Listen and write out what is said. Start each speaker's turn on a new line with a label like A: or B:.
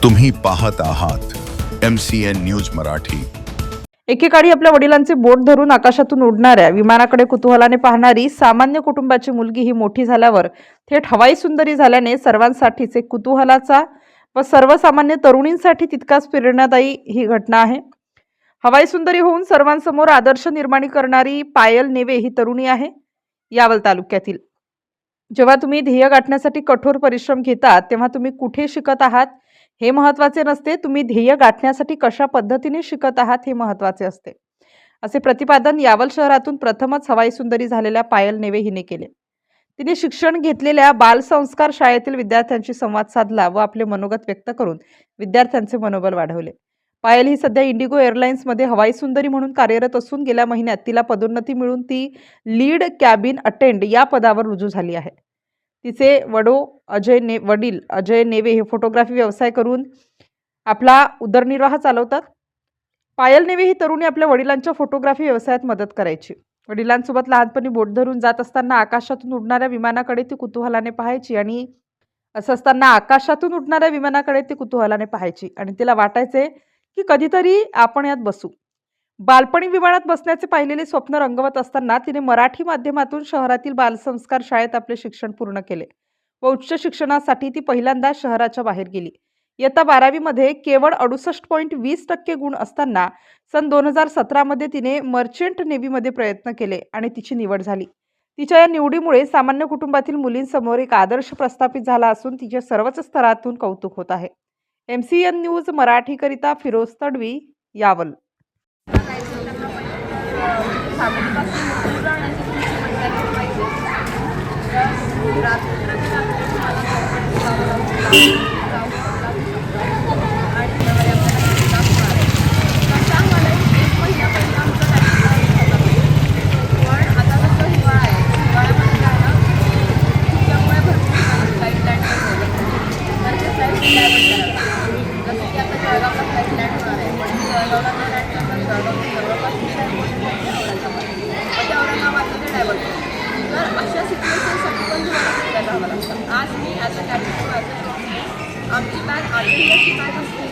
A: तुम्ही पाहत आहात MCN न्यूज मराठी।
B: एकेकाळी आपल्या वडिलांचे बोट धरून आकाशातून उडणाऱ्या विमानाकडे कुतूहलाने पाहणारी सामान्य कुटुंबाची मुलगी ही मोठी झाल्यावर थेट हवाई सुंदरी झाल्याने सर्वांसाठीच एक कुतूहलाचा व सर्वसामान्य तरुणींसाठी तितकाच प्रेरणादायी ही घटना आहे। हवाई सुंदरी होऊन सर्वांसमोर आदर्श निर्माण करणारी पायल नेवे ही तरुणी आहे यावल तालुक्यातील। जेव्हा तुम्ही ध्येय गाठण्यासाठी कठोर परिश्रम घेता तेव्हा तुम्ही कुठे शिकत आहात हे महत्त्वाचे नसते, तुम्ही ध्येय गाठण्यासाठी कशा पद्धतीने शिकत आहात हे महत्त्वाचे असते, असे प्रतिपादन यावल शहरातून प्रथमच हवाई सुंदरी झालेल्या पायल नेवे हिने केले। तिने शिक्षण घेतलेल्या बालसंस्कार शाळेतील विद्यार्थ्यांशी संवाद साधला व आपले मनोगत व्यक्त करून विद्यार्थ्यांचे मनोबल वाढवले। पायल ही सध्या इंडिगो एअरलाइन्समध्ये हवाई सुंदरी म्हणून कार्यरत असून गेल्या महिन्यात तिला पदोन्नती मिळून ती लीड कॅबिन अटेंड या पदावर रुजू झाली आहे। तिचे वडील अजय नेवे हे फोटोग्राफी व्यवसाय करून आपला उदरनिर्वाह चालवतात। पायल नेवे ही तरुणी आपल्या वडिलांच्या फोटोग्राफी व्यवसायात मदत करायची। वडिलांसोबत लहानपणी बोट धरून जात असताना आकाशातून उडणाऱ्या विमानाकडे ती कुतूहलाने पाहायची आणि तिला वाटायचे की कधीतरी आपण यात बसू। बालपणी विमानात बसण्याचे पाहिलेले स्वप्न रंगवत असताना तिने मराठी माध्यमातून शहरातील बालसंस्कार शाळेत आपले शिक्षण पूर्ण केले व उच्च शिक्षणासाठी ती पहिल्यांदा शहराच्या बाहेर गेली। इयत्ता 12वी मध्ये केवळ 68.20% गुण असताना सन 2017 मध्ये तिने मर्चंट नेव्हीमध्ये प्रयत्न केले आणि तिची निवड झाली। तिच्या या निवडीमुळे सामान्य कुटुंबातील मुलींसमोर एक आदर्श प्रस्थापित झाला असून तिचे सर्वच स्तरातून कौतुक होत आहे। MCN न्यूज मराठीकरिता फिरोज तडवी, यावल।
C: अशा सिच्युएशनसाठी पण तुम्हाला प्रिपेअर राहावं लागतं। आज मी ॲज अ कॅप्टन आमची बॅग आधी अशी बॅग असते